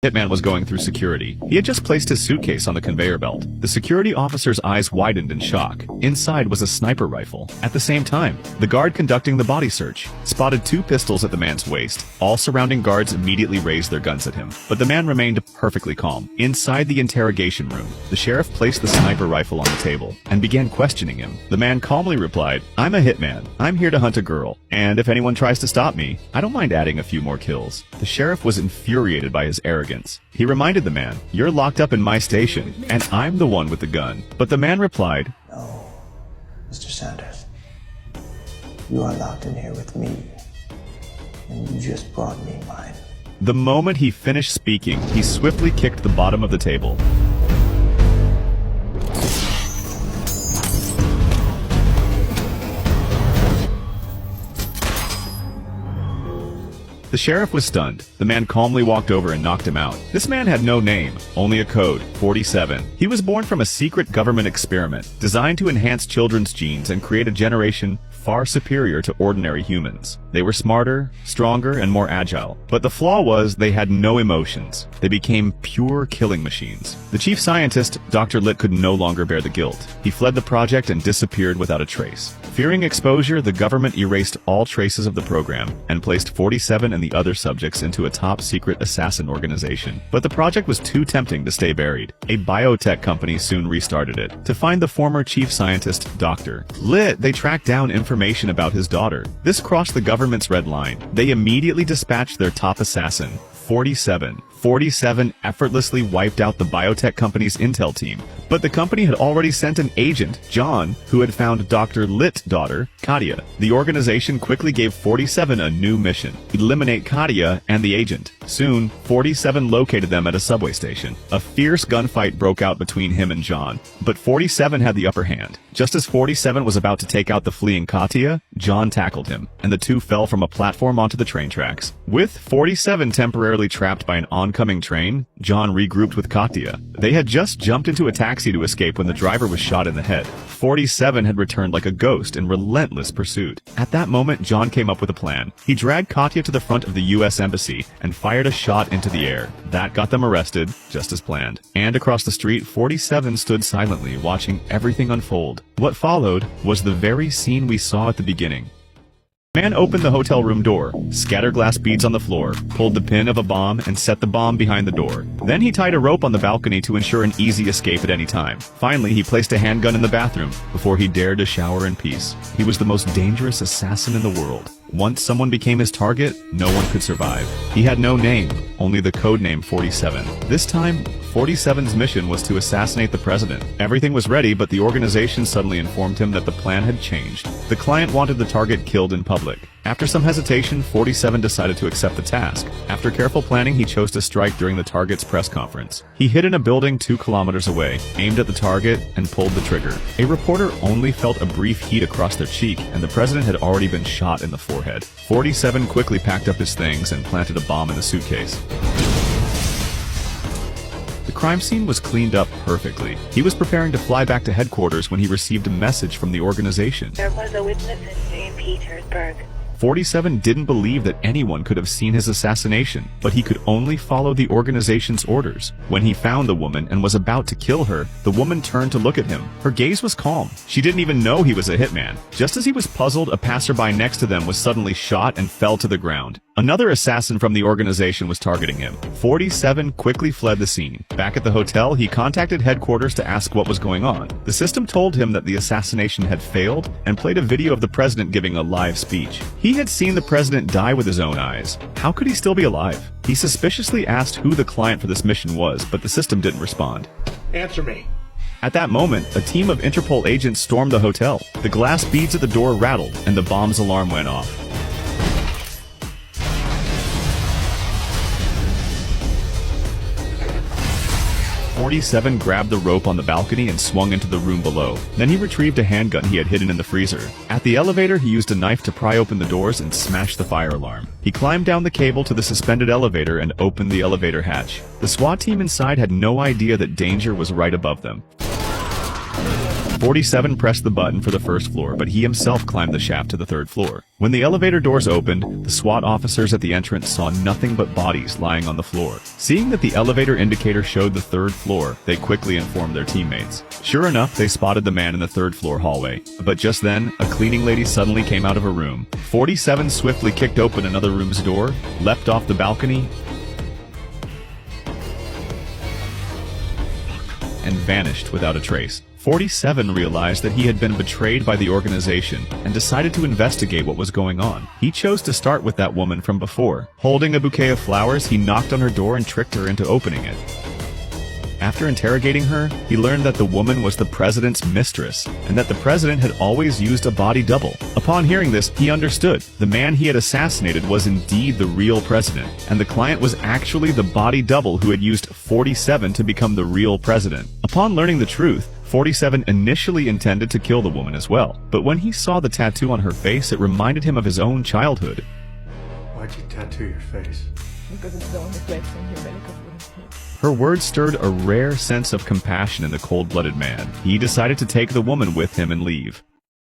Hitman was going through security. He had just placed his suitcase on the conveyor belt. The security officer's eyes widened in shock. Inside was a sniper rifle. At the same time, the guard conducting the body search spotted 2 pistols at the man's waist. All surrounding guards immediately raised their guns at him, but the man remained perfectly calm. Inside the interrogation room, the sheriff placed the sniper rifle on the table and began questioning him. The man calmly replied, "I'm a hitman. I'm here to hunt a girl, and if anyone tries to stop me, I don't mind adding a few more kills." The sheriff was infuriated by his arrogance. He reminded the man, "You're locked up in my station, and I'm the one with the gun." But the man replied, "No, Mr. Sanders. You are locked in here with me, and you just brought me mine." The moment he finished speaking, he swiftly kicked the bottom of the table. The sheriff was stunned. The man calmly walked over and knocked him out. This man had no name, only a code, 47. He was born from a secret government experiment designed to enhance children's genes and create a generation far superior to ordinary humans. They were smarter, stronger, and more agile. But the flaw was they had no emotions. They became pure killing machines. The chief scientist, Dr. Litt, could no longer bear the guilt. He fled the project and disappeared without a trace. Fearing exposure, the government erased all traces of the program and placed 47 and the other subjects into a top-secret assassin organization. But the project was too tempting to stay buried. A biotech company soon restarted it. To find the former chief scientist, Dr. Litt, they tracked down information about his daughter. This crossed the government's red line. They immediately dispatched their top assassin, 47. 47 effortlessly wiped out the biotech company's intel team. But the company had already sent an agent, John, who had found Dr. Litt's daughter, Katia. The organization quickly gave 47 a new mission: eliminate Katia and the agent. Soon, 47 located them at a subway station. A fierce gunfight broke out between him and John, but 47 had the upper hand. Just as 47 was about to take out the fleeing Katia, John tackled him, and the two fell from a platform onto the train tracks. With 47 temporarily trapped by an oncoming train, John regrouped with Katia. They had just jumped into a taxi to escape when the driver was shot in the head. 47 had returned like a ghost in relentless pursuit. At that moment, John came up with a plan. He dragged Katia to the front of the U.S. Embassy and fired a shot into the air. That got them arrested, just as planned. And across the street, 47 stood silently, watching everything unfold. What followed was the very scene we saw at the beginning. The man opened the hotel room door, scattered glass beads on the floor, pulled the pin of a bomb, and set the bomb behind the door. Then he tied a rope on the balcony to ensure an easy escape at any time. Finally, he placed a handgun in the bathroom before he dared to shower in peace. He was the most dangerous assassin in the world. Once someone became his target, no one could survive. He had no name, only the codename 47. This time, 47's mission was to assassinate the president. Everything was ready, but the organization suddenly informed him that the plan had changed. The client wanted the target killed in public. After some hesitation, 47 decided to accept the task. After careful planning, he chose to strike during the target's press conference. He hid in a building 2 kilometers away, aimed at the target, and pulled the trigger. A reporter only felt a brief heat across their cheek, and the president had already been shot in the forehead. 47 quickly packed up his things and planted a bomb in the suitcase. The crime scene was cleaned up perfectly. He was preparing to fly back to headquarters when he received a message from the organization. There was a witness in St. Petersburg. 47 didn't believe that anyone could have seen his assassination, but he could only follow the organization's orders. When he found the woman and was about to kill her, the woman turned to look at him. Her gaze was calm. She didn't even know he was a hitman. Just as he was puzzled, a passerby next to them was suddenly shot and fell to the ground. Another assassin from the organization was targeting him. 47 quickly fled the scene. Back at the hotel, he contacted headquarters to ask what was going on. The system told him that the assassination had failed and played a video of the president giving a live speech. He had seen the president die with his own eyes. How could he still be alive? He suspiciously asked who the client for this mission was, but the system didn't respond. Answer me. At that moment, a team of Interpol agents stormed the hotel. The glass beads at the door rattled, and the bomb's alarm went off. 47 grabbed the rope on the balcony and swung into the room below. Then he retrieved a handgun he had hidden in the freezer. At the elevator, he used a knife to pry open the doors and smash the fire alarm. He climbed down the cable to the suspended elevator and opened the elevator hatch. The SWAT team inside had no idea that danger was right above them. 47 pressed the button for the first floor, but he himself climbed the shaft to the third floor. When the elevator doors opened, the SWAT officers at the entrance saw nothing but bodies lying on the floor. Seeing that the elevator indicator showed the third floor, they quickly informed their teammates. Sure enough, they spotted the man in the third floor hallway. But just then, a cleaning lady suddenly came out of a room. 47 swiftly kicked open another room's door, leapt off the balcony, and vanished without a trace. 47 realized that he had been betrayed by the organization and decided to investigate what was going on. He chose to start with that woman from before. Holding a bouquet of flowers, he knocked on her door and tricked her into opening it. After interrogating her, he learned that the woman was the president's mistress, and that the president had always used a body double. Upon hearing this, he understood. The man he had assassinated was indeed the real president, and the client was actually the body double who had used 47 to become the real president. Upon learning the truth, 47 initially intended to kill the woman as well, but when he saw the tattoo on her face, it reminded him of his own childhood. Why'd you tattoo your face? Because it's the only place in here medical wouldn't hit. Her words stirred a rare sense of compassion in the cold-blooded man. He decided to take the woman with him and leave.